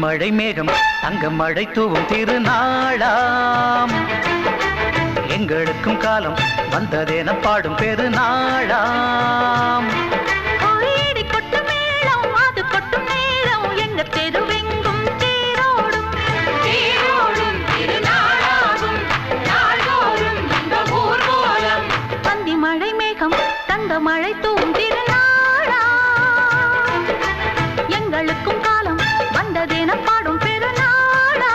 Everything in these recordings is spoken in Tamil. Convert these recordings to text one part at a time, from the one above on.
மழை மேகம் தங்க மழை தூவும் திருநாளாம் எங்களுக்கும் காலம் வந்ததென பாடும் பெருநாளாம் கோயிடி கொட்டும் மேளம் அது கொட்டும் நேரம் எங்க தெருவெங்கும் தேரோடும் தேரோடும் திருநாளாகும் நாள்தோறும் இந்த ஊர்வலம் பந்தி மழை மேகம் தங்க மழை தூவும் திருநாளாம் எங்களுக்கும் காலம் வந்ததென பாடும் பெருநாளா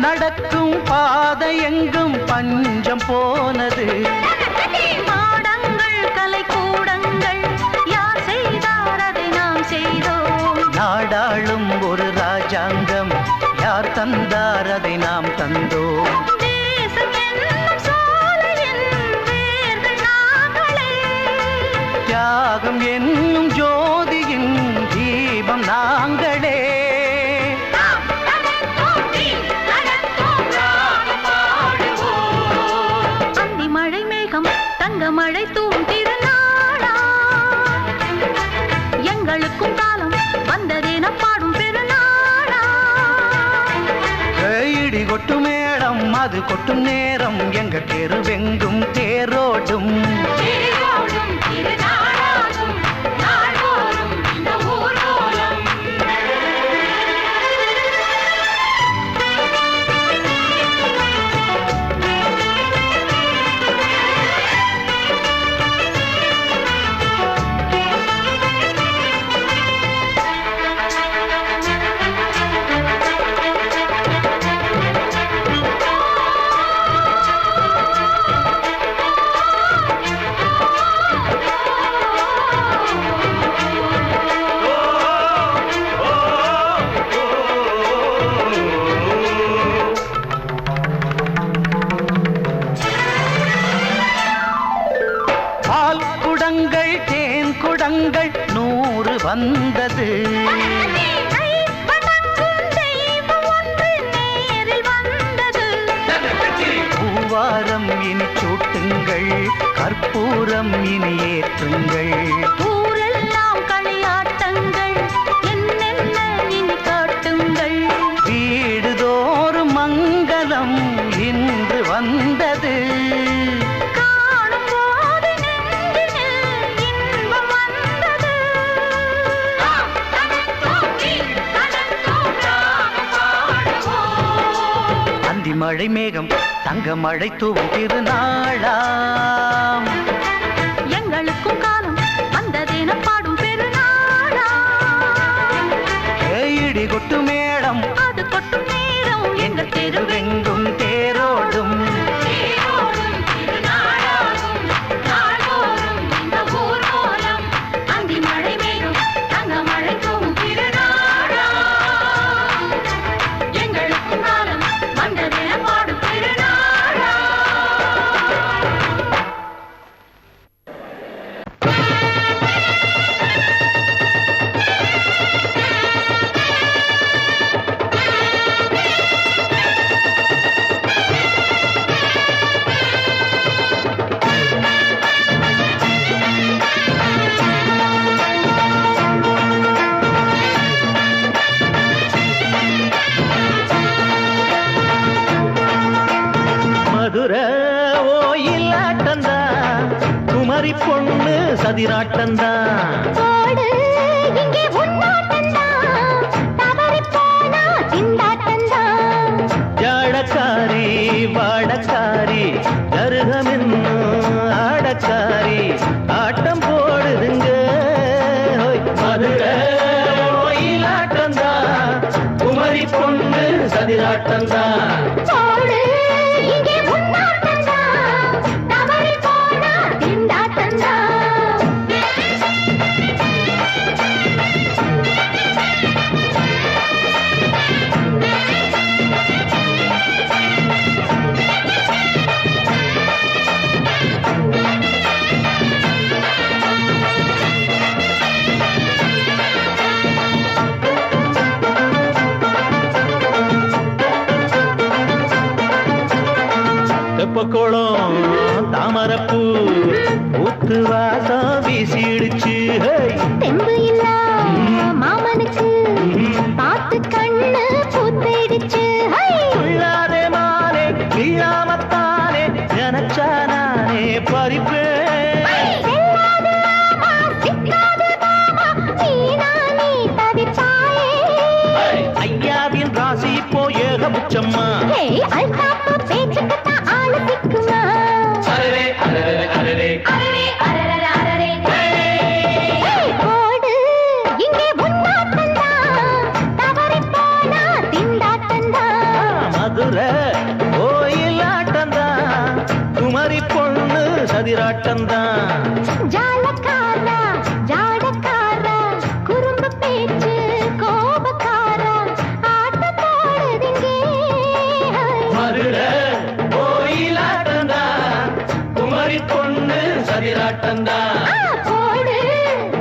நடக்கும் பாதை எங்கும் பஞ்சம் போனது மாடங்கள் கலை கூடங்கள் யார் செய்தார் அதை நாம் செய்தோம் நாடாளும் ஒரு ராஜாங்கம் யார் தந்தார் அதை நாம் தந்தோம் தேசம் என்னும் சோலையின் வேர்கள் நாங்களே தியாகம் என்னும் ஜோதியின் தீபம் நாங்களே தங்க மழை தூவும் திருநாளா எங்களுக்கும் காலம் வந்ததென பாடும் பெருநாளா இடி கொட்டும் மேடம் அது கொட்டும் நேரம் எங்க தெருவெங்கும் தேரோடும் தேரோடும் திருநாளாகும் நாள்தோறும் இந்த ஊர்வலம் குடங்கள் 100 வந்தது பூவாரம் இனி சூட்டுங்கள் கற்பூரம் இனி ஏற்றுங்கள் ஊரெல்லாம் களியாட்டங்கள் என்னென்ன இனி காட்டுங்கள் வீடுதோறும் மங்களம் இன்று வந்தது மழை மேகம் தங்க மழை தூவும் திருநாளாம் எங்களுக்கும் காலம் வந்ததென பாடும் பெருநாளா இடி கொட்டு மேடம் அது கொட்டும் நேரம் எங்க தெருவெங்கும் தேரோடும் தேரோடும் திருநாளாகும் நாள்தோறும் இந்த ஊர்வலம் அந்தி மழை மேகம் தங்க மழை தூவும் திருநாளா எங்களுக்கும் காலம் வந்ததென பாடும் பெருநாளா மதுரை ஓயிலாட்டந்தா குமரி பொண்ணு சதிராட்டந்தா ஜாடக்காரி வாடக்காரி கருகமென்னு ஆடக்காரி ஆட்டம் போடுதுங்க மதுரை ஓயிலாட்டந்தா குமரி பொண்ணு சதிராட்டந்தா குத்து வாசம் வீசிடுச்சு தெம்பு இல்ல மாமனுக்கு பார்த்து கண்ணு பூத்திடுச்சு உள்ளாதே மானே இல்லாமத்தானே நினைச்சா நானே பறிப்பேன் ஐயாவின் ராசி இப்போ ஏகபட்சம்மா பேச்சுக்கத்தான் ஆளு திக்குமா அரரே அரரே அரரே அரரே அரரே அரரே போடு இங்கே உன்னாட்டந்தான் தவறி போனா திண்டாட்டந்தான் மதுரை கோயிலாட்டந்தான் குமரி பொண்ணு சதிராட்டந்தான் ஜாலக்காரா ஜாடக்காரா குறும்பு பேச்சு கோபக்காரா ஆட்ட போடுதிங்கே மதுரை கோயிலாட்டந்தான் குமரி பொண்ணு சதிராட்டந்தான் போடு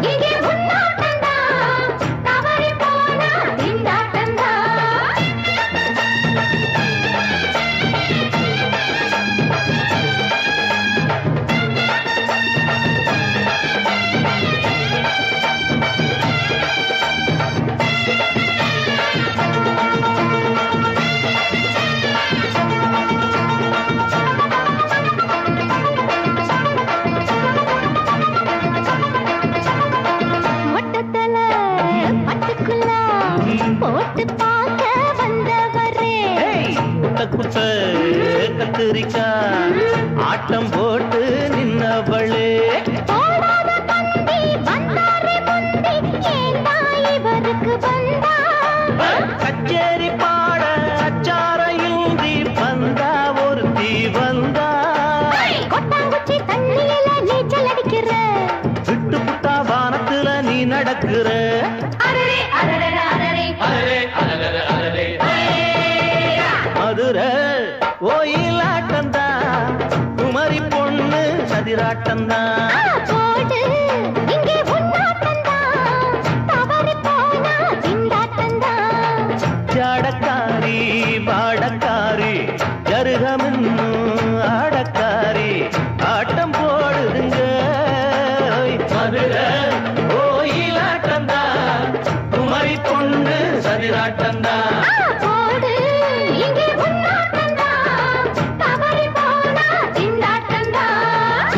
இங்கே உன்னாட்டந்தான் தவறி போனா திண்டாட்டந்தான் மொட்டத்தல பட்டுக்குள்ள போட்டு பார்க்க வந்தவரே குட்ட குட்ட கத்திரிக்கா ஆட்டம் போட்டு நின்னவளே போடாத பந்தி வந்தாரே முந்தி ஏண்டா இவருக்கு வந்தா கச்சேரி பாட அச்சார இன்றி வந்தா ஒருத்தி வந்தா கொட்டாங்குச்சி தண்ணியில நீச்சல் அடிக்கிற விட்டு புட்டா வானத்துல நீ நடக்கிற அரரே அரரே அரரே அரரே அரரே அரரே மதுரை கோயிலாட்டந்தா குமரி பொண்ணு சதிராட்டந்தா போடு இங்கே உன்னாட்டந்தான் தவறி போனா திண்டாட்டந்தான் ஜாடக்காரி பாடக்காரி ஜருகமின்னு ஆடக்காரி ஆட்டம் போடுதுங்க மதுரை கோயிலாட்டந்தா குமரி பொண்ணு சதிராட்டந்தா போடு இங்கே உன்னாட்டந்தான் தவறி போனா திண்டாட்டந்தான்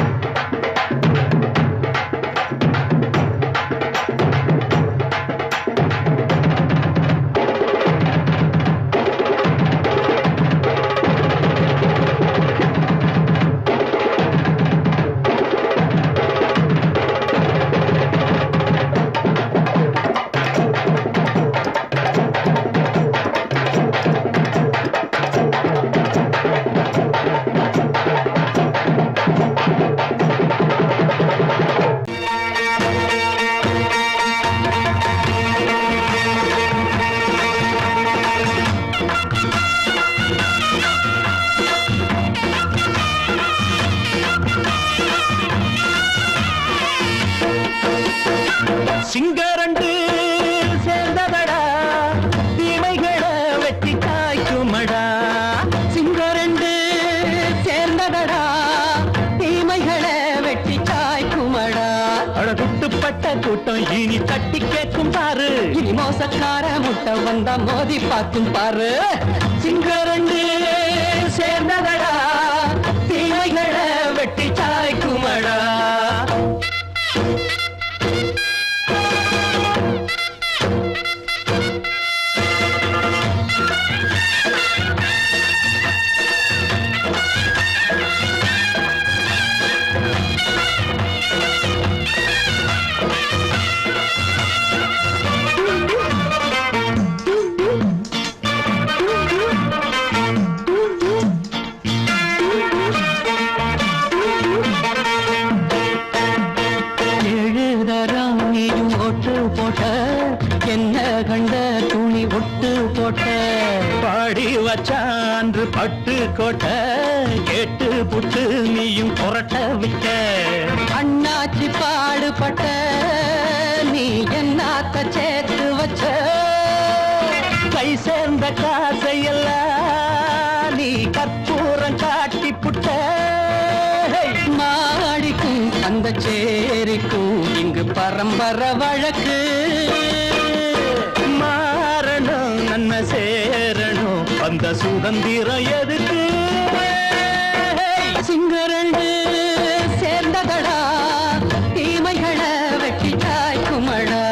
சிங்கரண்டு சேர்ந்ததடா தீமைகளை வெட்டி காய்க்குமடா சிங்கரண்டு சேர்ந்ததடா தீமைகளை வெட்டி காய்க்குமடா அழகுட்டுப்பட்ட கூட்டம் இனி தட்டி கேட்கும் பாரு இனி மோசக்கார முட்டை வந்தா மோதி பார்க்கும் பாரு சிங்கரண்டு சேர்ந்ததடா தீமைகளை வெட்டி காய்க்குமடா வச்சான்று பட்டு கோட்டை கேட்டு புட்டு நீயும் புரட்ட விட்ட அண்ணாச்சி பாடுபட்ட நீ என்னாத்த சேர்த்து வச்ச கை சேர்ந்த காசையெல்லாம் நீ கற்பூரம் காட்டி புட்ட மாடிக்கும் அந்த சேரிக்கும் இங்கு பரம்பரை வழக்கு. மாறணும் நன்மை சேரணும் அந்த சுதந்திரம் எதுக்கு? சிங்கரண்டு சேர்ந்ததடா தீமைகளை வெட்டி தாய்க்குமடா.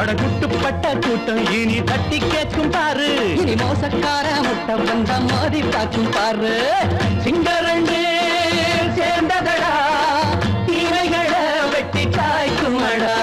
அடகுட்டுப்பட்ட கூட்டம் இனி தட்டி கேட்கும் பாரு. இனி மோசக்கார முட்டை வந்த மோதி பார்க்கும் பாரு. சிங்கரண்டு சேர்ந்ததடா தீமைகளை வெட்டி தாய்க்குமடா.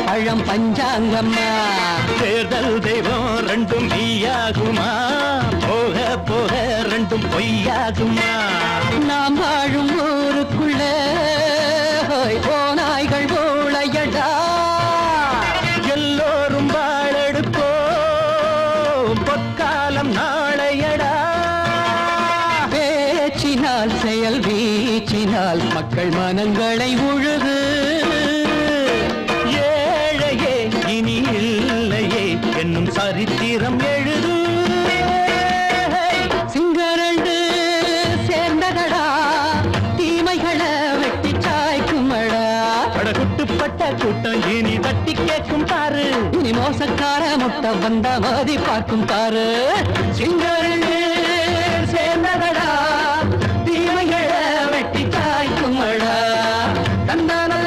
பழம் பஞ்சாங்கம்மா. தேர்தல் தெய்வம் ரெண்டும் மெய்யாகுமா? போக போக ரெண்டும் பொய்யாகுமா? நாம் வாழும் ஊருக்குள்ள ஓநாய்கள் ஊழையடா. எல்லோரும் வாழெடுப்போம் பொற்காலம் நாளையடா. பேச்சினால் செயல் வீச்சினால் மக்கள் மனங்களை உழுது. என்னும் சரித்திரம் எழுது. சிங்கரண்டு சேர்ந்ததடா தீமைகளை வெட்டி சாய்க்குமடா. அடகுட்டுப்பட்ட கூட்டம் இனி தட்டி கேட்கும் பாரு. இனி மோசக்கார முட்டை வந்த மோதி பார்க்கும் பாரு. சிங்கரண்டு சேர்ந்ததடா தீமைகளை வெட்டி சாய்க்குமடா. தந்தானா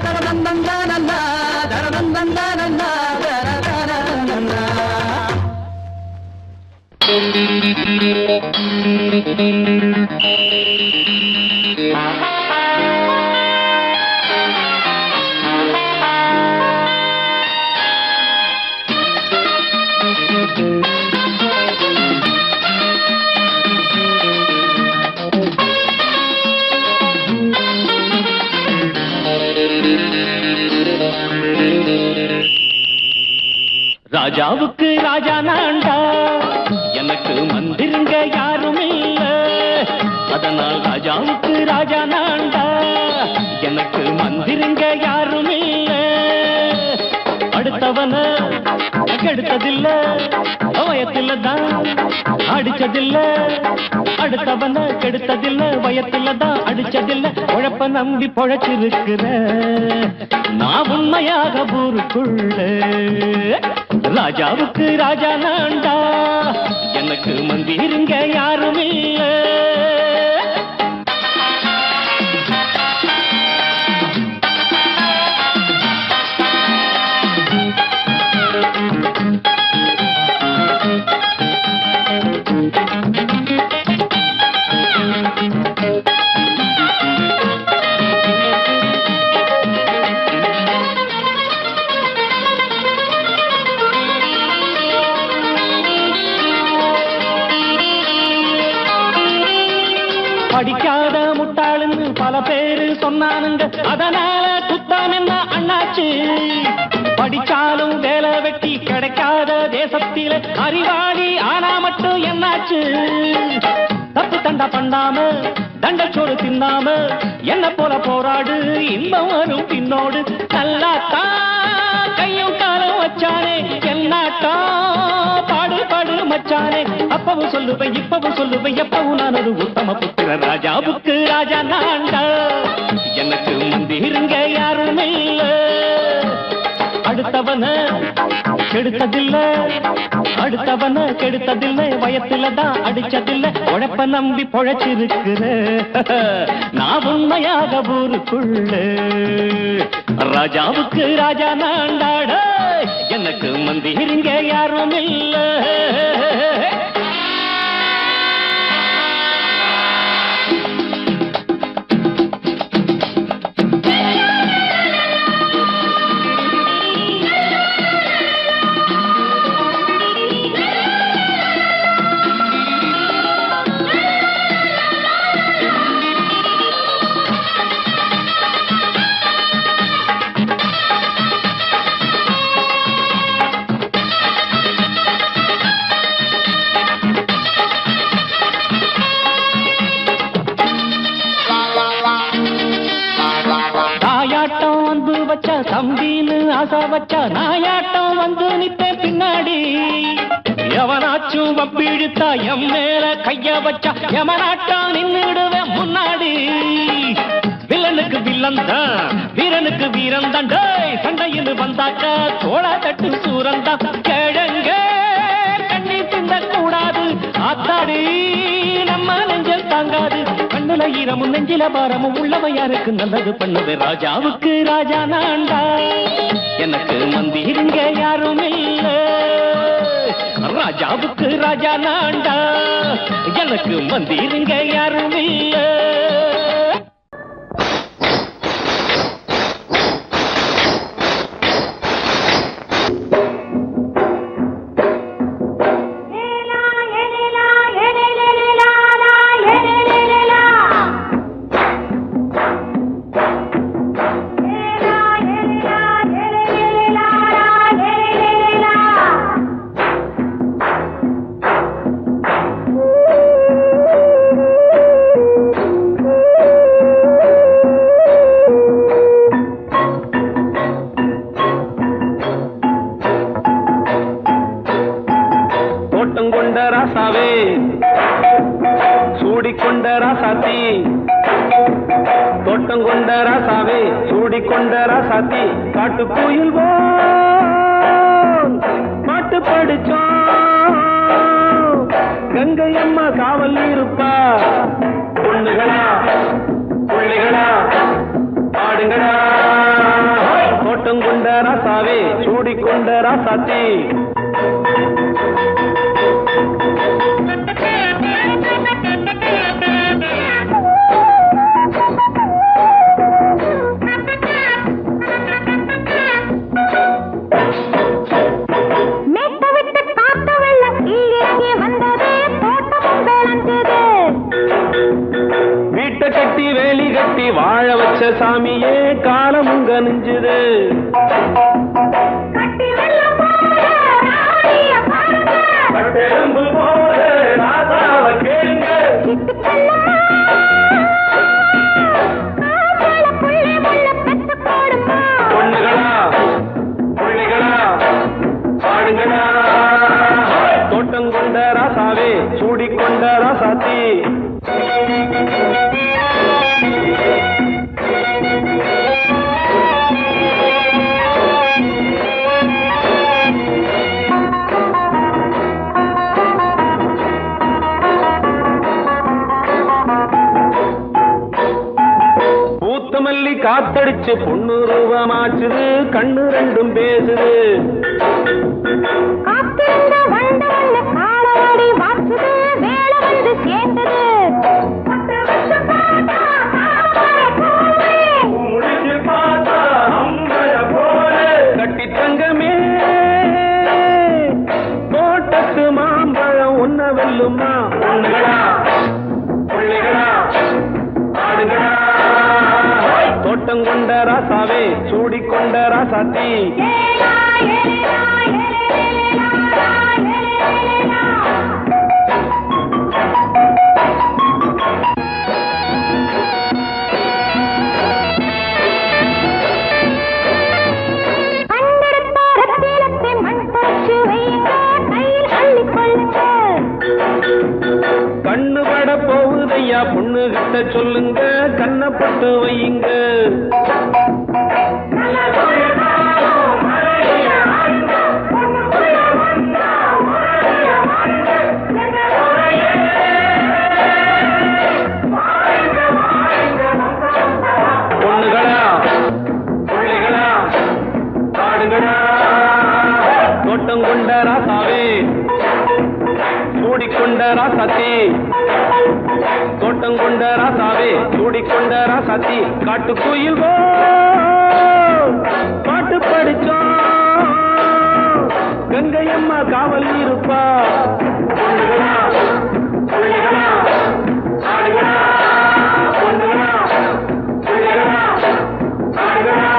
தரதந்தந்தானா தரதந்தந்தானா. ராஜாவுக்கு ராஜா நான்டா, எனக்கு மந்திருங்க யாரும் இல்ல. அதனால் ராஜாவுக்கு ராஜா நான்டா, எனக்கு மந்திருங்க யாரும் இல்ல. அடுத்தவன கெடுத்ததில்ல, வயத்தில தான் அடிச்சதில்ல. அடுத்தவன கெடுத்ததில்ல, வயத்தில தான் அடிச்சதில்ல. உழைப்ப நம்பி பொழைச்சிருக்கிற நான் உண்மையாக ஊருக்குள்ள. ராஜாவுக்கு ராஜா நான்டா, எனக்கு மந்திருங்க யாரும் இல்ல. படிக்காத முட்டாளுன்னு பல பேரு சொன்னானுங்க, அதனால குத்தம் என்ன அண்ணாச்சு. படிச்சாலும் வேலை வெட்டி கிடைக்காத தேசத்தில அறிவாளி ஆனா மட்டும் என்னாச்சு. தப்பு தண்டா பண்ணாம தண்டச்சோறு தின்னாம என்ன போல போராடு, இன்பம் வரும் பின்னோடு. நல்லாத்தா கையும் காலம் வச்சானே, என்னாட்டா பாடு பாடு மச்சானே. அப்பவும் சொல்லுவேன் இப்பவும் சொல்லுவேன், எப்பவும் நான் ஒரு உத்தம புத்திர. ராஜாவுக்கு ராஜா நான்டா, எனக்கு மந்திருங்க யாரும் இல்ல. அடுத்தவன கெடுத்ததில்ல, அடுத்தவன கெடுத்ததில்லை, வயத்தில தான் அடிச்சதில்ல. உழைப்ப நம்பி பொழைச்சிருக்கிற நான் உண்மையாக ஊருக்குள்ள. ராஜாவுக்கு ராஜா நான்டாட, எனக்கு மந்திருங்க யாரும் இல்ல. வச்சா தம்பின்னு ஆசா வச்சா நாயாட்டம் வந்து நிப்பேன் பின்னாடி எவனாச்சும் வப்பிழுத்தா எம் மேல கைய வச்சா எவனாட்டம் நின்னுடுவேன் முன்னாடி வில்லனுக்கு வில்லன் தான் வீரனுக்கு வீரன் தான் சண்டையில் வந்தாக்கா தோளா தட்டு சூரன் தான் கிழங்க கண்ணி திந்த கூடாது ஆத்தாடி நம்ம நெஞ்சல் தாங்காது கண்ணுல ஈரமும் நெஞ்சில பாரமும் உள்ளவ யாருக்கு நல்லது பண்ணுது ராஜாவுக்கு ராஜா நான்டா எனக்கு மந்திருங்க யாரும் இல்ல ராஜாவுக்கு ராஜா நான்டா எனக்கு மந்திருங்க யாரும் இல்ல காட்டுக்குயில் பாட்டு படிச்சோம் கங்கை அம்மா காவல் இருப்பா பொண்ணுகளா பிள்ளைகளா ஆடுங்களா தோட்டம் கொண்ட ராசாவே சூடிக்கொண்ட ராசாத்தி வாழ வச்ச சாமியே காலமுங்க நெஞ்சுது பொண்ணுகளா பிள்ளைகளா பாடுங்களா தோட்டம் கொண்ட ராசாவே சூடிக்கொண்ட ராசாத்தி காத்தடிச்சு பொண்ணு ரூபமாச்சுது கண்ணு ரெண்டும் பேசுது கட்டி தங்கமே தோட்டத்து மாம்பழம் உன்ன வெல்லுமா பொண்ணுகளா பிள்ளைகளா ஆடுகளா தோட்டம் கொண்ட ராசாவே சூடிக்கொண்ட ராசாத்தி கண்ணு பட போகுதையா பொண்ணு கிட்ட சொல்லுங்க கண்ணப்பட்டு வையுங்க பொண்ணுகளா பிள்ளைகளா பாடுங்களா தோட்டம் கொண்ட ராசாவே சூடிக்கொண்ட ராசாத்தி தோட்டம் கொண்ட ராசாவே சூடிக்கொண்ட ராசாத்தி காட்டுக்குயில் பாட்டு படிச்சோம் கங்கை அம்மா காவல் இருப்பா பொண்ணுகளா பிள்ளைகளா ஆடுகளா பொண்ணுகளா பிள்ளைகளா ஆடுகளா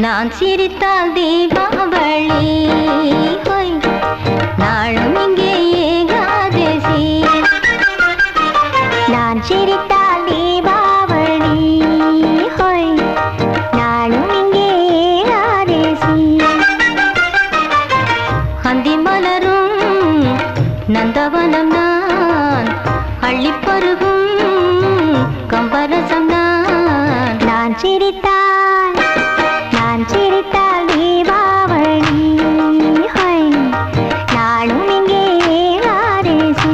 நான் சிரித்தால் தீபாவளி ஹோய் நாளும் இங்கே ஏகாதசி நான் சிரித்தால் தீபாவளி ஹோய் நாளும் இங்கே ஏகாதசி அந்தி மலரும் நந்தவனம் நான் அள்ளிப்பருகும் கம்பரசம் நான் சிரித்தால் தீபாவளி ஹோய் நாளும் இங்கே ஏகாதசி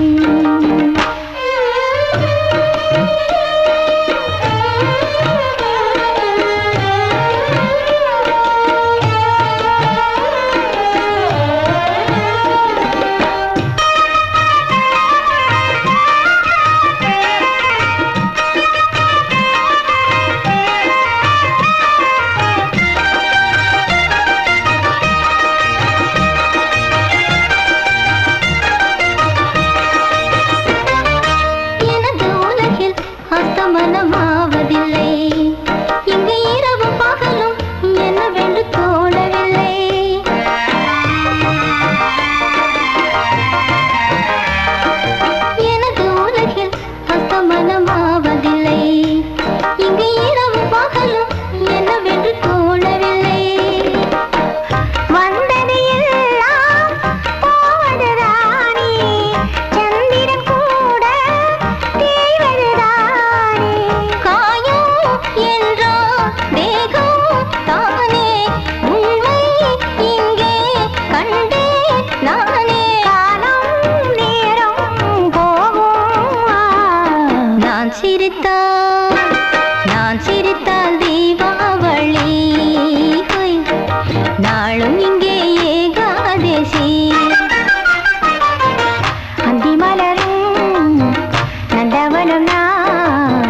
மனமாவதில்லை இங்கு இரவு பகலும் என்னவென்று தோணவில்லை எனது உலகில் அஸ்தமனமாவதில்லை இங்கு இரவு பகலும் என்னவென்று தோணவில்லை வந்தது எல்லாம் போவது ராணி சந்திரன் கூட தேய்வதுதான் என்றோ தேகம் தானே உண்மை இங்கே கண்டே நானே காலம் நேரம் போகும் நான் சிரித்தால் தீபாவளி ஹோய் நாளும் இங்கே ஏகாதசி அந்தி மலரும் நந்தவனம் நான்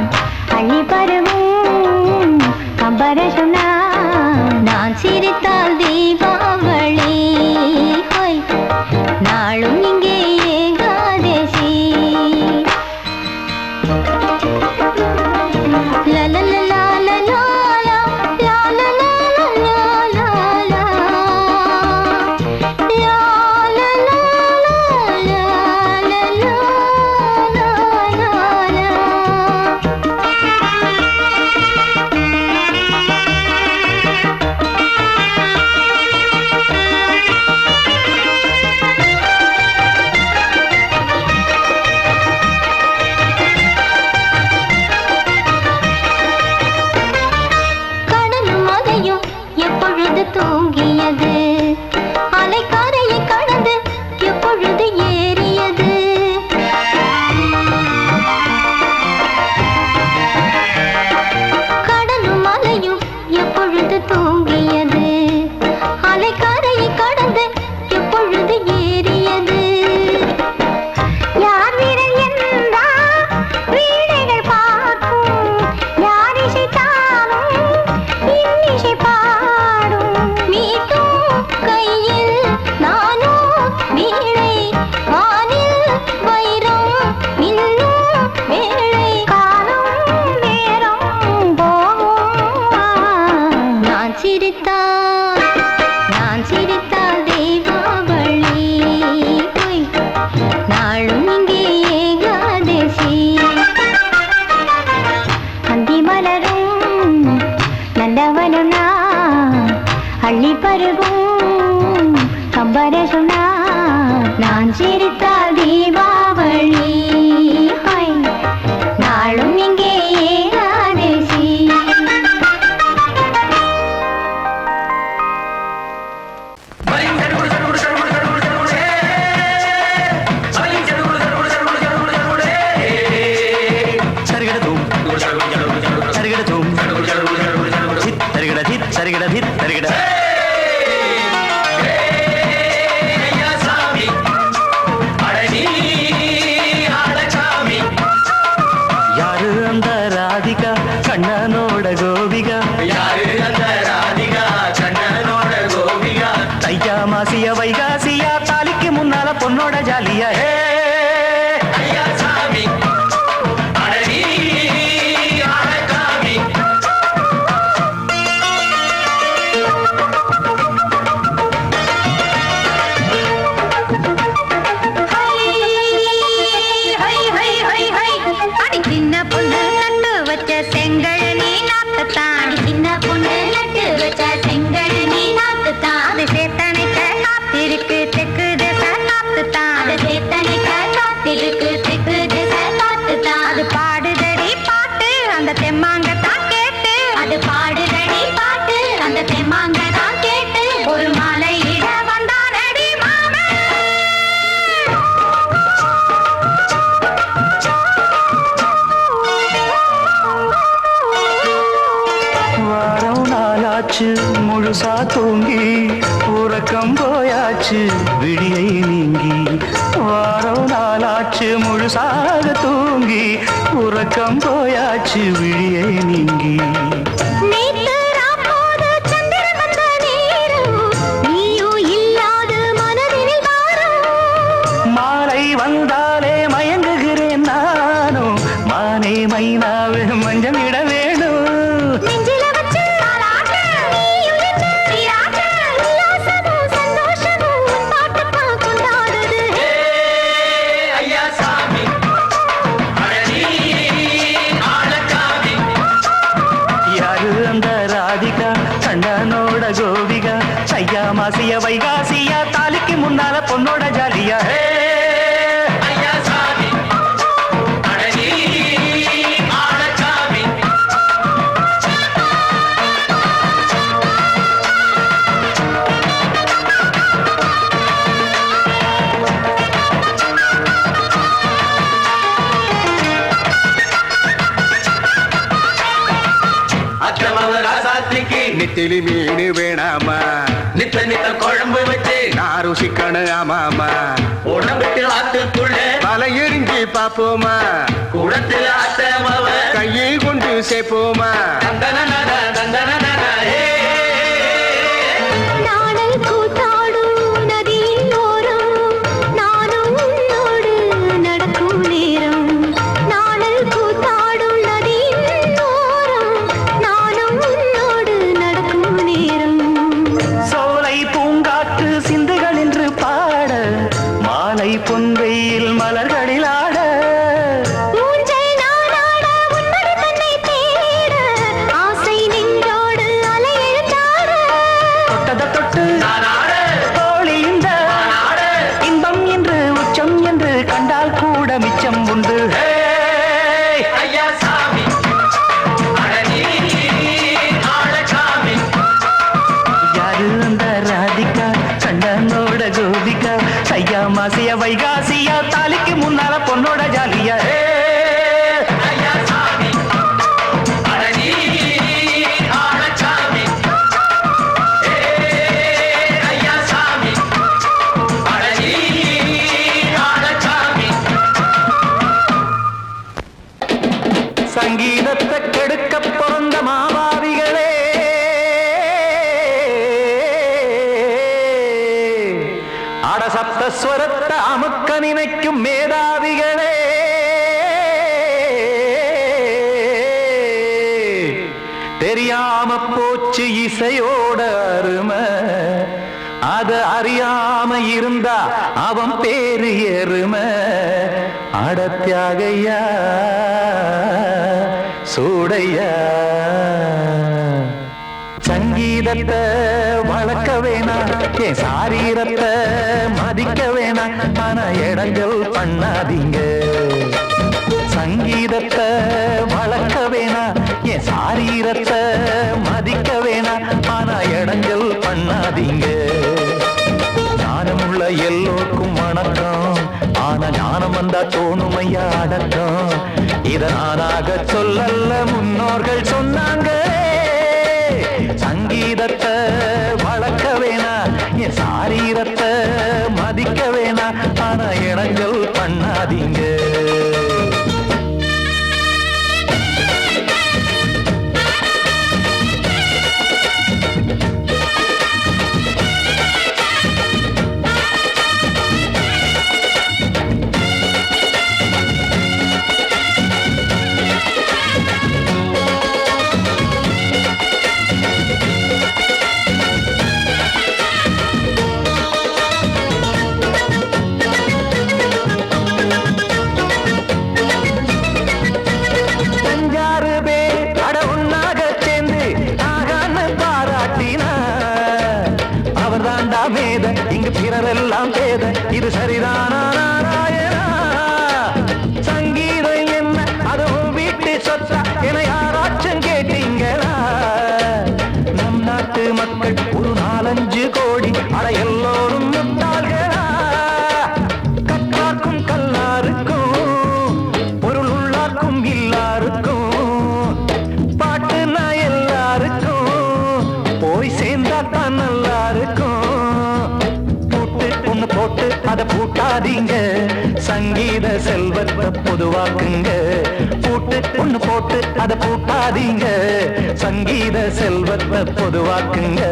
அள்ளி பருவும் கம்பரசம் நான் சிரித்தால் தீபாவளி ஹோய் நாளும் இங்கே ஏகாதசி எப்பொழுது தூங்கியது அலைக்கரையை கடந்து எப்பொழுது ஏறியது கடலும் மலையும் எப்பொழுது தூங்கியது அலைக்கரையை கடந்து எப்பொழுது ஏறியது யார் வீரன் என்றால் வீணைகள் பார்க்கும் யார் இசைத்தாலும் இன்னிசை கையில் நானோ வீணை வானில் வைரம் இன்னும் வேளை காலம் நேரம் போகும் நான் சிரித்தால் தீபாவளி ஹோய் நாளும் இங்கே ஏகாதசி அந்தி மலரும் நந்தவனம் நான் அள்ளி பருகும் கம்பரசம் நான் சிரித்தால் தீபாவளி ஹோய் நாளும் இங்கே ஏகாதசி சரிகட நாளாச்சு முழுசா தூங்கி உறக்கம் போயாச்சு விடியை நீங்கி வாரம் நாளாச்சு முழுசாக தூங்கி உறக்கம் போயாச்சு விடியை நீங்கி நேத்து ராப்போது சந்திரன் வந்த நேரம் நீயும் இல்லாத மனதினில் பாரம் மாலை வந்தாலே மயங்குகிறேன் நானும் மானே மைனாவே மஞ்சம் இட வேணும் நெஞ்சில வச்சு தாலாட்டு நீயும் நின்று நீராட்டு உல்லாசமும் சந்தோஷமும் உன் பாட்டுப்பா கொண்டாடுது ஐயா சாமி அழகி ஆளக்காமி யாரு அந்த ராதிகா கண்டனோட கோபிகா ஐயா மாசிய வைகாசியா தாலிக்கு முன்னால பொண்ணோட ஜாலியா ஐயா சாமி அழகி ஆளக்காமி அச்சமவ ராசாத்திக்கு நெத்திலி மீன் வேணாமா நித்த நித்த குழம்பு வச்சு நான் ருசிக்கணும் ஆமாமா உடம்புக்கு ஆத்துக்குள்ள பல எரிஞ்சு பாப்போமா கூடத்துல அத்தமவ கையை கொண்டு சேர்ப்போமா தந்தனனன தந்தனனன நாடல் கூத்தாடும் நதியின் ஓரம் நானும் உன்னோடு நடக்கும் நேரம் நாடல் கூத்தாடும் நதியின் ஓரம் நானும் உன்னோடு நடக்கும் நேரம் சோலை பூங்காற்று சிந்துகள் என்று பாட மாலை பொன்வெயில் மலர்களில் ஆட ஊஞ்சல் நானாட உன்மடி தன்னை தேட ஆசை நெஞ்சோடு அலை எழுந்தாட தொட்டத தொட்டு நானாட தோழி இந்த நானாட இன்பம் என்று உச்சம் என்று கண்டால் கூட மிச்சம் உண்டு ஐயா சாமி அழகி ஆளக்காமி யாரு அந்த ராதிகா கண்டனோட கோபிகா ஐயா மாசிய வைகாசியா தாலிக்கு முன்னால பொண்ணோட ஜாலியா ஐயா சாமி அழகி ஆளக்காமி ஐயா சாமி அழகி ஆளக்காமி சங்கீதத்தை கெடுக்க பிறந்த மாவாவிகளே அடசப்தஸ்வரத்தை அமுக்க நினைக்கும் மேதாவிகளே தெரியாம போச்சு இசையோட அருமை அது அறியாம இருந்தா அவன் பேரு எருமை அடத்தியாகையா சூடையா சங்கீதத்தை வளர்க்க வேணாம் என் சாரீரத்தை மதிக்க வேணாம் ஆனா இடங்கள் பண்ணாதீங்க சங்கீதத்தை வளர்க்க வேணாம் என் சாரீரத்தை மதிக்க வேணாம் ஆனா இடங்கள் பண்ணாதீங்க ஞானமுள்ள எல்லோருக்கும் வணக்கம் ஆனா ஞானம் வந்தா தோணுமையா அடக்கம் இத நானாக சொல்லல்ல முன்னோர்கள் சொன்னாங்க சங்கீதத்தை வளர்க்க வேணா என் சாரீரத்தை மதிக்க வேணா ஆனா இடங்கள் பண்ணாதீங்க பூட்டாதீங்க சங்கீத செல்வத்தை பொதுவாக்குங்க பூட்டு ஒண்ணு போட்டு அதை பூட்டாதீங்க சங்கீத செல்வத்தை பொதுவாக்குங்க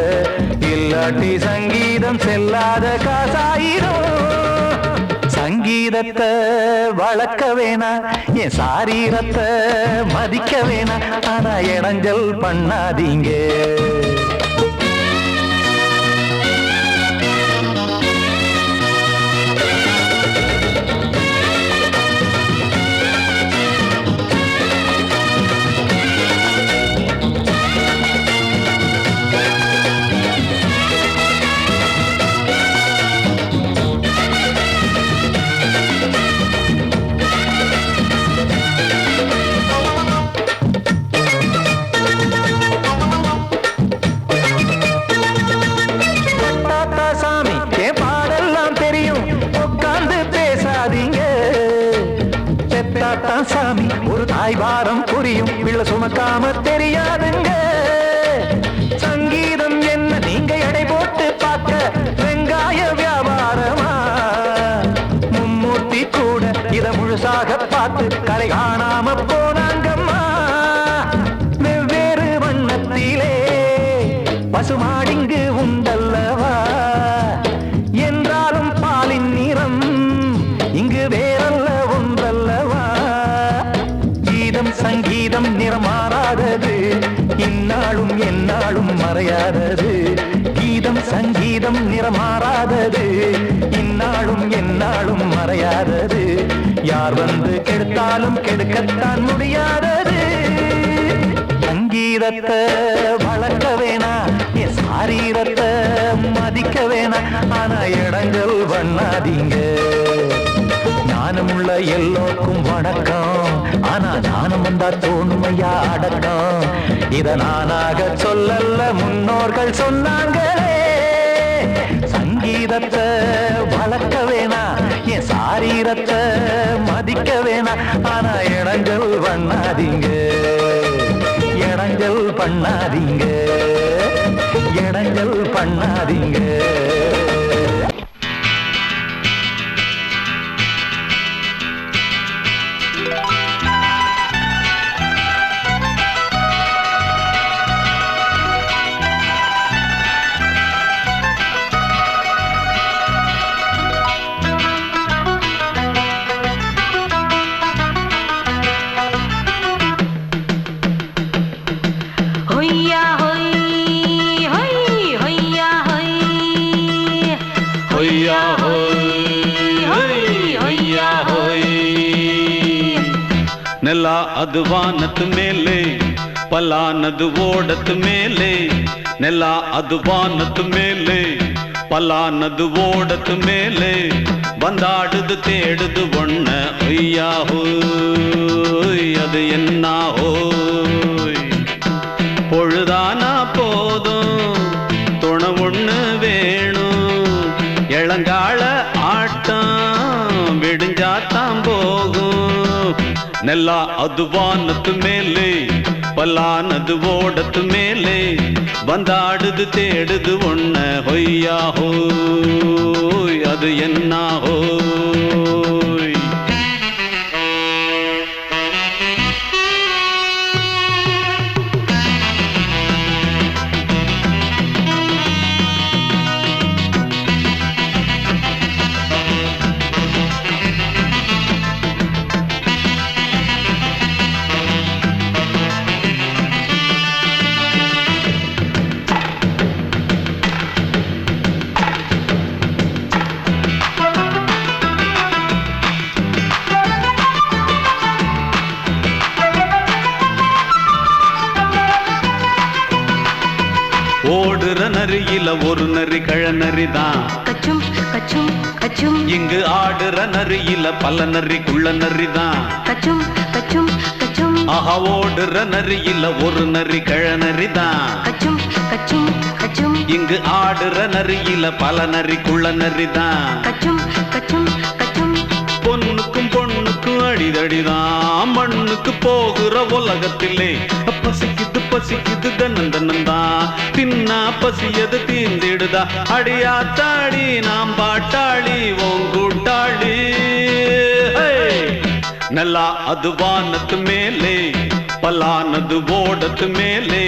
இல்லாட்டி சங்கீதம் செல்லாத காசாயிரும் சங்கீதத்தை வளர்க்க வேணா என் சாரீரத்தை மதிக்க வேணா ஆனா இடைஞ்சல் பண்ணாதீங்க சாமி ஒரு தாய் வாரம் புரியும் பிள்ளை சுமக்காம தெரியாதுங்க சங்கீதம் என்ன நீங்க எடை போட்டு பார்க்க வெங்காய வியாபாரமா மும்மூர்த்தி கூட இத முழுசாக பார்த்து கலை காணாம போனாங்கம்மா வெவ்வேறு வண்ணத்திலே பசுமாடிங்கு உண்டல்லவா என்றாலும் பாலின் நிறம் இங்கு வேறல்ல ஒன்றல்லவா சங்கீதம் நிறமாறாதது இந்நாளும் எந்நாளும் மறையாதது கீதம் சங்கீதம் நிறமாறாதது இந்நாளும் எந்நாளும் மறையாதது யார் வந்து கெடுத்தாலும் கெடுக்கத்தான் முடியாதது சங்கீதத்தை வளர்க்க வேணா என் சாரீரத்தை மதிக்க வேணா ஆனா இடங்கள் பண்ணாதீங்க ஞானமுள்ள எல்லோருக்கும் வணக்கம் ஆனா ஞானம் வந்தா தோணுமையா அடக்கம் இத நானாக சொல்லல்ல முன்னோர்கள் சொன்னாங்களே சங்கீதத்தை வளர்க்க வேணா என் சாரீரத்தை மதிக்க வேணா ஆனா இடங்கள் பண்ணாதீங்க இடங்கள் பண்ணாதீங்க இடங்கள் பண்ணாதீங்க ನೆಲ ಅದು ವಾನದ ಮೇಲೆ ಪಲಾನದು ಓಡದ ಮೇಲೆ ನೆಲ ಅದು ವಾನದ ಮೇಲೆ ಪಲಾನದು ಓಡದ ಮೇಲೆ ಬಂದಾಡುದು தேடுது ஒண்ண ஐயா ஹோய் அது என்ன ஹோய் பொழுதானா போதும் துணை ஒண்ணு வேணும் இளங்கால ஆட்டம் விடிஞ்சாத்தான் போகும் ನೆಲ ಅದು ವಾನದ ಮೇಲೆ ಪಲಾನದು ಓಡದ ಮೇಲೆ ಬಂದಾಡುದು தேடுது ஒண்ண ಹೊಯ್ಯಾ ಹೋಯ್ ಅದು என்ன ಹೋಯ್ ஓடுற நரியில ஒரு நரி கழநரிதான் கச்சும் கச்சும் கச்சும் இங்கு ஆடுற நரியில பல நரி குள்ள நரிதான் கச்சும் கச்சும் கச்சும் ஆஹா ஓடுற நரியில ஒரு நரி கழநரிதான் கச்சும் கச்சும் கச்சும் இங்கு ஆடுற நரியில பல நரி குள்ள நரிதான் கச்சும் கச்சும் கச்சும் பொண்ணுக்கும் பொண்ணுக்கும் அடிதடிதான் மண்ணுக்கு முன்னுக்கு போகிற உலகத்திலே பசிக்குது பசிக்குது தன்னந்தனந்தா தின்னா பசியது தீர்ந்திடுதா அடியாத்தாடி நாம் பாட்டாளி ஓங்கூட்டாளி நல்லா அது வானத்து மேலே பலானது ஓடத்து மேலே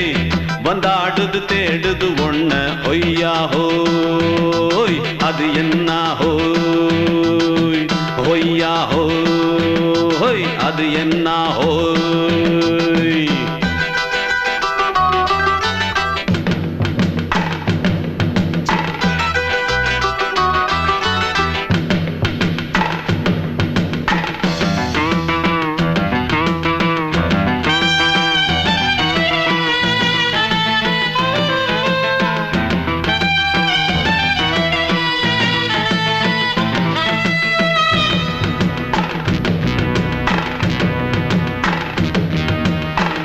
வந்தாடுது தேடுது ஒண்ண ஒய்யா ஹோய் அது என்ன ஹோய் ஒய்யா ஹோய் அது என்ன ஹோய்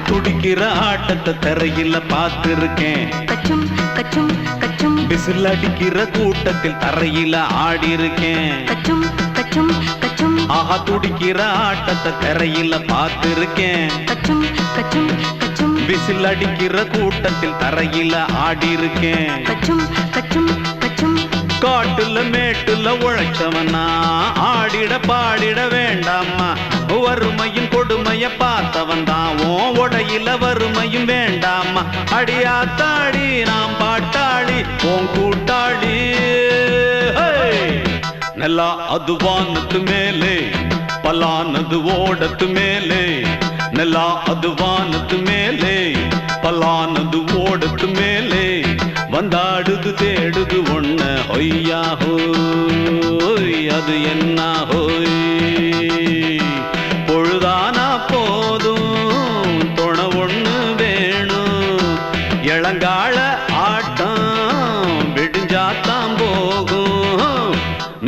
துடிக்கிற ஆட்டத்தை தரையில பார்த்திருக்கேன் கச்சும் கச்சும் கச்சும் விசில் அடிக்கிற கூட்டத்தில் தரையில ஆடி இருக்கேன் கச்சும் கச்சும் கச்சும் ஆஹா துடிக்கிற ஆட்டத்தை தரையில பார்த்திருக்கேன் கச்சும் கச்சும் கச்சும் விசில் அடிக்கிற கூட்டத்தில் தரையில ஆடி இருக்கேன் கச்சும் கச்சும் கச்சும் காட்டுல மேட்டுல உழைச்சவனா ஆடிட பாடிட வேண்டாமா வறுமையும் கொடுமைய பார்த்தவன் தான் உடையில வறுமையும் வேண்டாமா அடியாத்தாடி நாம் பாட்டாளி உன் கூட்டாளி நல்லா அது வானத்து மேலே பலானது ஓடத்து மேலே நல்லா அது வானத்து மேலே பலானது ஓடத்து மேலே வந்தாடுது தேடுது ஒண்ண ஒய்யா ஹோய் அது என்ன ஹோய் பொழுதானா போதும் துணை ஒண்ணு வேணும் இளங்கால ஆட்டம் விடிஞ்சாத்தான் போகும்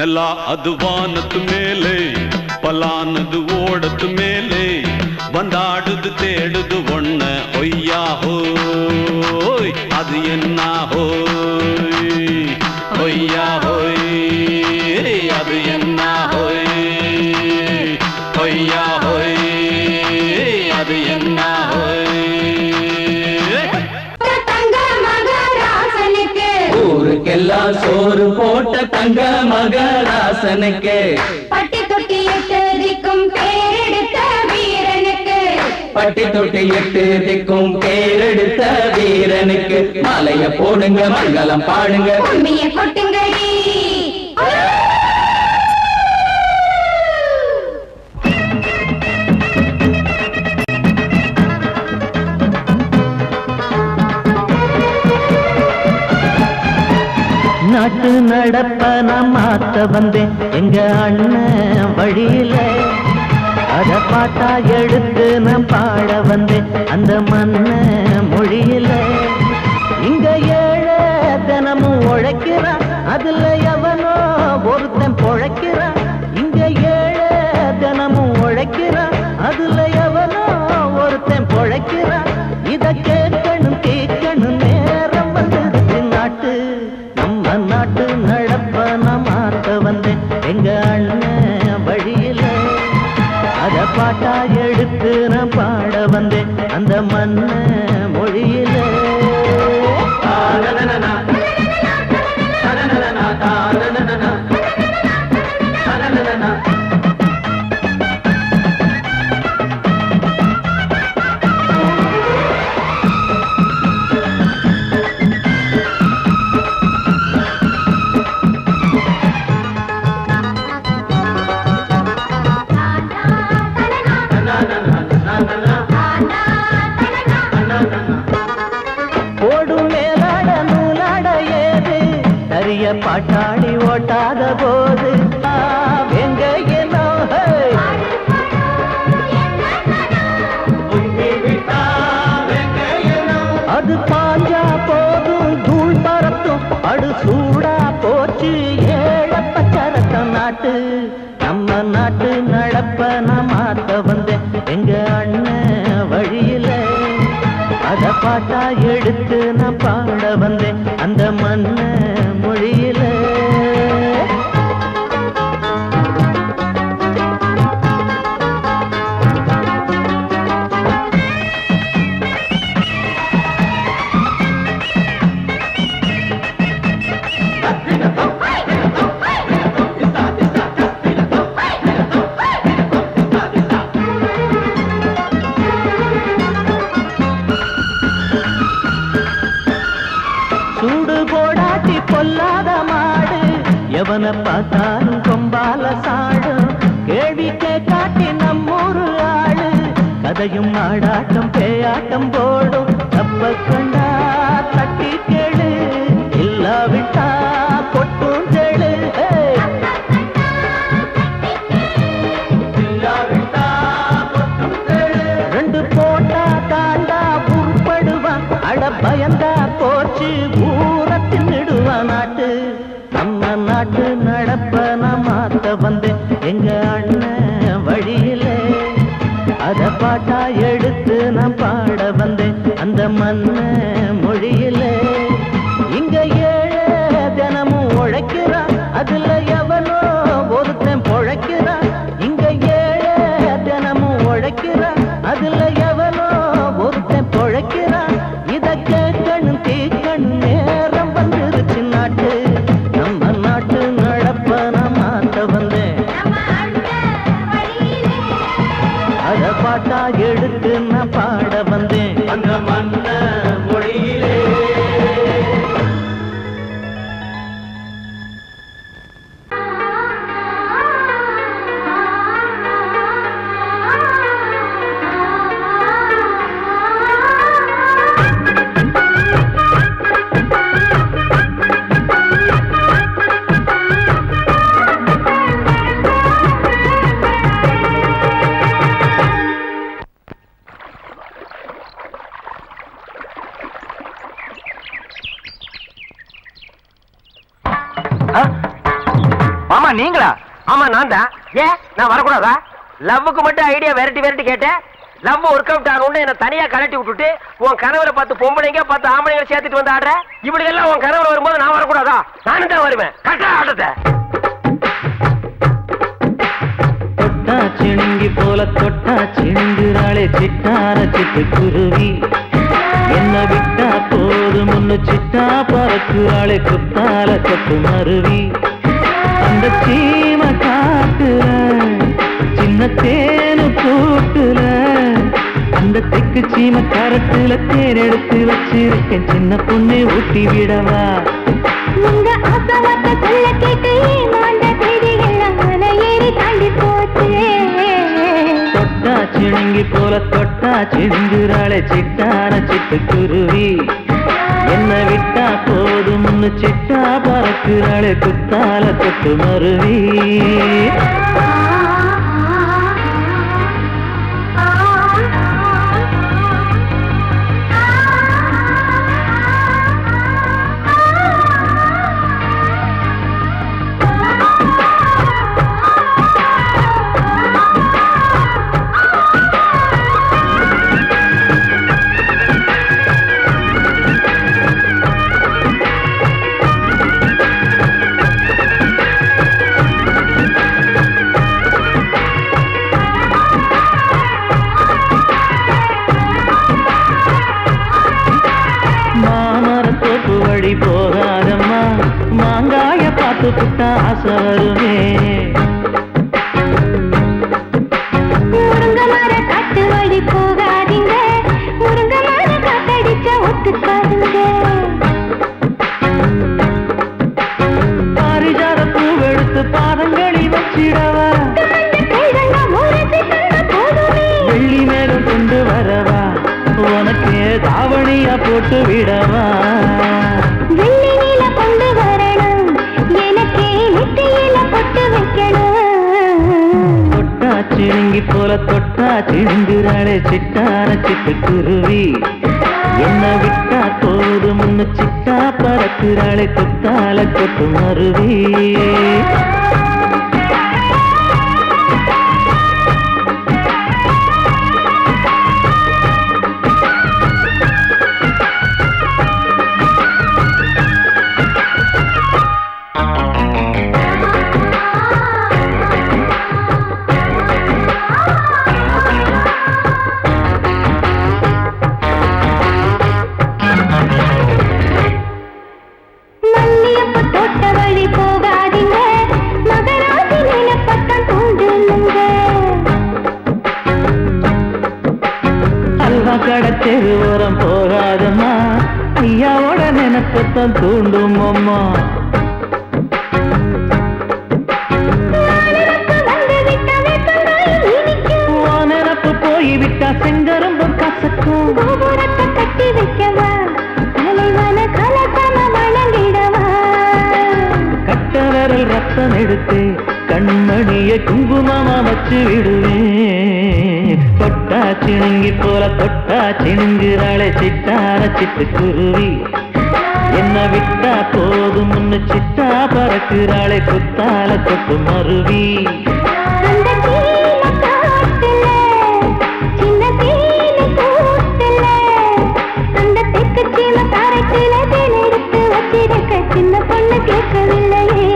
நல்லா அது வானத்து மேலே பலானது ஓடத்து மேலே வந்தாடுது தேடுது ஒண்ண ஒய்யா ஹோய் அது என்ன ஹோய் ஒய்யா ஹோய் அது என்ன ஹோய் ஒய்யா ஹோய் அது என்ன ஹோய் தங்க மகராசனுக்கு ஊருக்கெல்லாம் சோறு போட்ட தங்க மகராசனுக்கு பட்டி தொட்டி எட்டு திக்கும் பேரெடுத்த வீரனுக்கு பட்டி தொட்டி எட்டு திக்கும் பேரெடுத்த வீரனுக்கு மாலைய போடுங்க மங்களம் பாடுங்க உண்மைய கொட்டுங்கடி நாட்டு நடப்ப நான் மாத்த வந்தேன் எங்க அண்ணன் வழியில அத பாட்டா எடுத்து நான் பாட வந்தேன் அந்த மண்ண மொழியில இங்க ஏழை தினமும் உழைக்கிறான் அதுல எவனோ ஒருத்தன் பொழைக்கிறான் இங்க ஏழை தினமும் உழைக்கிறான் அதுல எவனோ ஒருத்தன் பொழைக்கிறான் இத கேட்கணும் கேட்கணும் நேரம் வந்துடுச்சு நாட்டு நம்ம நாட்டு நடப்ப நான் மாத்த வந்தேன் எங்க அண்ணன் வழியில அத பாட்டா எடுத்து நான் பாட வந்தேன் அந்த மண்ண மொழியில ஓடும் மேலாட நூலாட ஏது சரிய பாட்டாடி ஓட்டாத போது எங்க ஏனோ அது பாஞ்சா போதும் தூள் பறத்தும் அடு சூடா போச்சு ஏழ பச்சரத்தம் நாட்டு நம்ம நாட்டு நடப்ப நான் மாத்த வந்தேன் எங்க அண்ணன் வழியில அத பாட்டா எடுத்து நான் பாட வந்தேன் அந்த மண்ண மொழியில எவனை பார்த்தாலும் கொம்பால சாடும் கேள்வி காட்டி நம்மூரு ஆளு கதையும் ஆடாட்டம் பேயாட்டம் போடும் தப்ப கண்டா தட்டி கேளு இல்லாவிட்டா கொட்டும் கேளு ரெண்டு போட்டா தாண்டா உருப்படுவான் அட பயந்தா போச்சு ஊரை தின்னுடுவான் நாட்டு நம்ம நாட்டு நடப்ப நான் மாத்த வந்தேன் எங்க அண்ணன் வழியில அத பாட்டா எடுத்து நான் பாட வந்தேன் அந்த மண்ண மொழியில இங்க ஏழை தினமும் உழைக்கிறான் அதுல எவனோ ஒருத்தன் பொழைக்கிறான் இங்க ஏழை தினமும் உழைக்கிறான் அதுல எவனோ ஒருத்தன் பொழைக்கிறான் இத கேட்கணும் தீக்கணும் நேரம் வந்துருச்சு நாட்டு நம்ம நாட்டு நடப்ப நான் மாத்த வந்தேன் அத பாட்டா எடுத்து நான் பாட வந்தேன் அந்த மண்ண மொழியிலே மாமா நீங்களா? ஆமா நான் தான். ஏன் நான் வரக்கூடாதா? லவ்வுக்கு மட்டும் ஐடியா வெரைட்டி கேட்டேன். லவ் ஒர்க் அவுட் ஆகணும்னு என்ன தனியா கலட்டி விட்டுட்டு உன் கணவரை பார்த்து பொம்பளைங்க பார்த்து ஆம்பளைங்க சேர்த்துட்டு வந்து ஆடுற. இப்படி எல்லாம் உன் கணவர் வரும்போது நான் வரக்கூடாதா? நானும் தான் வருவேன். கரெக்டா ஆடுறத தொட்டா சிணுங்கி போல தொட்டா சிணுங்குறாளே சிட்டார சிட்டு குருவி என்ன விட்டா போதும் முன்னு சிட்டா பறக்குறாளே குத்தால கொத்து மருவி அந்த சீம காட்டுல சின்ன தேனு கூட்டுல அந்த தெக்கு சீம கரட்டுல தேர் எடுத்து வச்சிருக்கேன் சின்ன பொண்ணு ஊட்டி விடவா உங்க அப்பாவத்த சொல்ல கேட்டு ஏமாந்த செய்திகள் மன ஏறி தாண்டி போச்சு தொட்டா சிணுங்கி போல தொட்டா சிணுங்குறாளே சிட்டார சிட்டு குருவி என்ன விட்டா போதும் சிட்டா பறக்குறாளே குத்தால கொத்து மருவி போகாதம்மா மாங்காய பார்த்து புட்டா ஆசை வருமே முருங்க மர காட்டு வழி போகாதீங்க முருங்க மர காத்தடிச்ச ஒத்துக்காதுங்க பாரிஜாத பூவெடுத்து பாதங்களி வச்சிடவா வெள்ளி மேலும் கொண்டு வரவா உனக்கு தாவணியா போட்டு விடவா வெள்ளி நீல கொண்டு வரணும் எனக்கே நெத்தியில பொட்டு வைக்கணும் தொட்டா சிணுங்கி போல தொட்டா சிணுங்குறாளே சிட்டார சிட்டு குருவி என்ன விட்டா போதும் சிட்டா பறக்குறாளே குத்தால கொத்து மருவி கடத்தெரு ஓரம் போகாதம்மா ஐயாவோட நினைப்பத்தான் தூண்டும் அம்மா கொடுத்து கண்மணிய குங்குமமா வச்சு விடுவேன். தொட்டா சிணுங்கி போல தொட்டா சிணுங்குறாளே சிட்டார சிட்டுக்குருவி. என்ன விட்டா போதும் முன்னு சிட்டா பறக்குறாளே குத்தால தொட்டு மருவி. சின்ன பொண்ணு கேட்கவில்லையே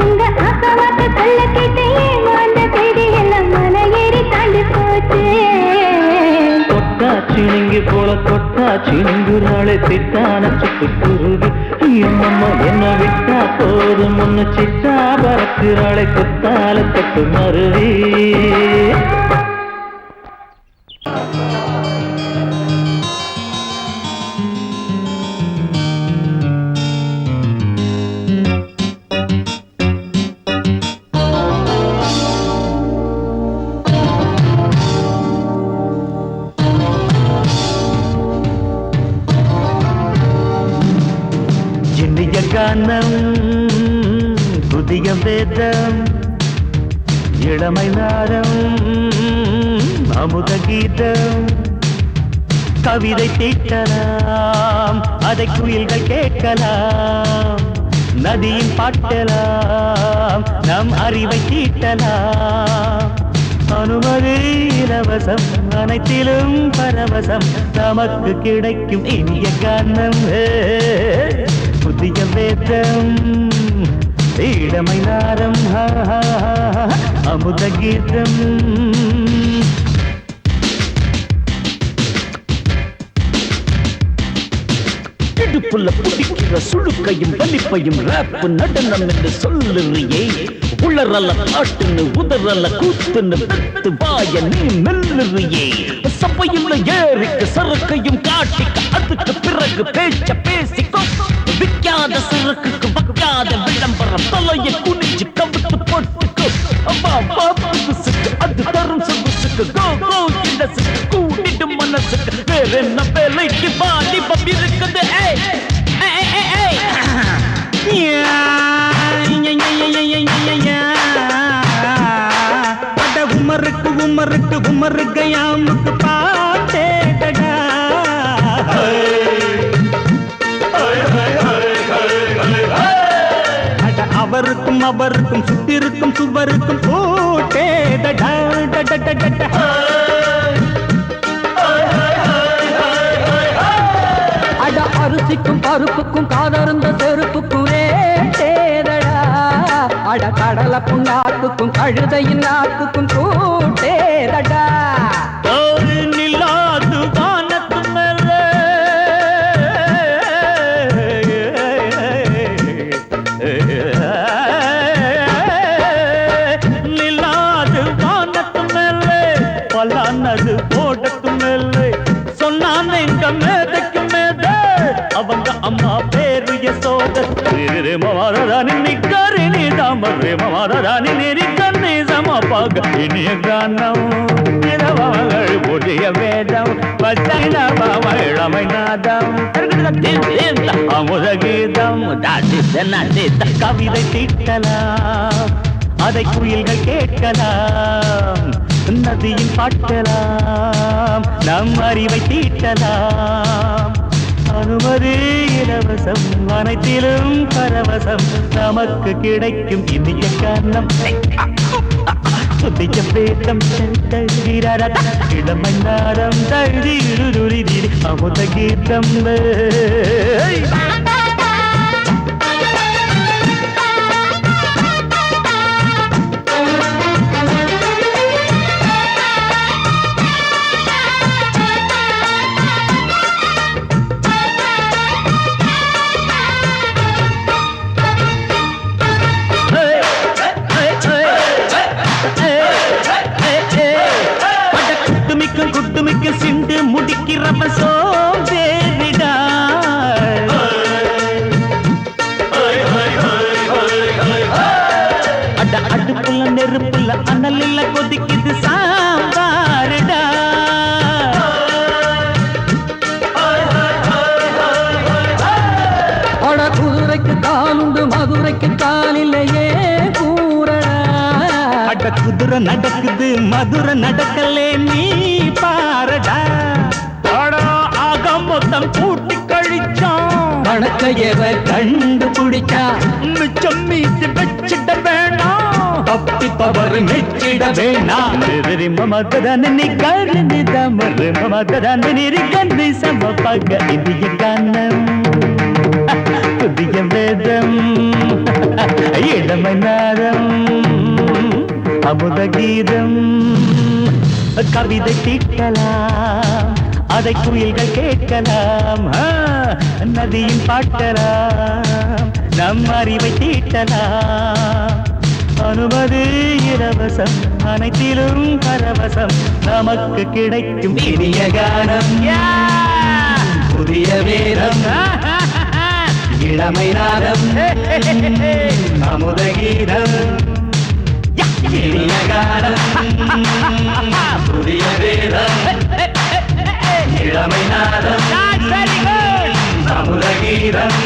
உங்க ஆசவாட்ட சொல்ல கேட்டையே அந்த பேடி எல்லாம் மலை ஏறி தாண்டி போச்சு. தொட்டா சிணுங்கி போல தொட்டா சிணுங்குறாளே சிட்டான சிட்டுக்குருவி. என்னம்மா என்ன விட்டா போதும் முன்னு சிட்டா பறக்குறாளே குத்தால தொட்டு மருவி. கானம் புதிய வேதம் இளமை நாரம் அமுத கீதம். கவிதை தீட்டலாம் அதை குயில்கள் கேட்கலாம். நதியின் பாட்டலாம் நம் அறிவை தீட்டலாம். அனுமதி இலவசம் அனைத்திலும் பரவசம் நமக்கு கிடைக்கும் இனிய கானம். புதிய வேதம் இளமை நாரம் அமுத கீதம். இடுப்புள்ள பிடிக்கிற சுழுக்கையும் வலிப்பையும் ராப்பு நடனம் என்று சொல்லுறியே. உளறல பாட்டுன்னு உதறல கூத்துன்னு வெத்து வாய நீ மெல்லுறியே. சபையுள்ள ஏறிக்கு சரக்கையும் காட்டிக்க அதுக்கு பிறகு பேச்ச பேசிக்கோ. விற்காத சரக்குக்கு வைக்காத விளம்பரம் தலையை குனிஞ்சு கவிட்டு போட்டுக்கோ. புதுசுக்கு அது தரும் சொகுசுக்கு கோ கோ இலசுக்கு கூட்டிட்டு மனசுக்கு வேற என்ன வேலைக்கு வாலிபம் இருக்குது. உமருக்கு உமருக்கு உமருக்கு யாமுக்கு பாட்டேடா. அவருக்கும் அவருக்கும் சுத்திருக்கும் சுவருக்கும் போட்டேடா. அட அரிசிக்கும் பருப்புக்கும் காதருந்த செருப்புக்கும் ரேட்டேதடா. அட கடலை புண்ணாக்குக்கும் கழுதையின் நாக்குக்கும் கூட்டேதடா. நில்லாது வானத்து மேல நில்லாது வானத்து மேல பலானது போடத்து மேல சொன்னான் எங்க மேதைக்கு மேத அவங்க அம்மா பேரு யசோத. மாதாராணி நிக்காரி நீ தாம மாதாராணி நெறி கண்ணி சமப்பாக இனிய கானம் இரவங்கள் புதிய வேதம் பச்சை இளமை நாதம் அமுத கீதம். கவிதை தீட்டலாம் அதை குயில்கள் கேட்கலாம். நதியின் பாட்டலாம் நம் அறிவை தீட்டலாம். அனுமதி இலவசம் அனைத்திலும் பரவசம் நமக்கு கிடைக்கும் இனிய காரணம். புதிய வேதம் இளமை நாரம் தழுதி அமுத கீதம். குட்டுமிக்க சிண்டு முடிக்கிறப்ப சோம்பேறிடா. அட அடுப்புல நெருப்புல அனலில் கொதிக்குது சாம்பாருடா. அட குதிரைக்கு காலுண்டு மதுரைக்கு காலில்லையே குதிரை நடக்குது மதுரை நடக்கலே நீ பாரடா ஆக மொத்தம் கூட்டி கழிச்சான் கணக்கையவ கண்டுபிடிச்சா மிச்சம் மீதி வச்சிட வேணாம் தப்பி தவறு மெச்சிட வேணாம் மமதனி கருணி தமரு மமதனி கண்ணி சமபக இந்திய கானம் புதிய வேதம் இளமை நாதம் அமுத கீதம் கவிதை தீட்டலாம் அதை குயில்கள் கேட்கலாம் நதியின் பாட்டலாம் நம் அறிவை தீட்டலாம் அனுமதி இலவசம் அனைத்திலும் பரவசம் நமக்கு கிடைக்கும் இனிய கானம் புதிய வேதம் இளமை நாதம் அமுத கீதம் இனிய கானம் புதிய வேதம் இளமை நாதம் அமுத கீதம்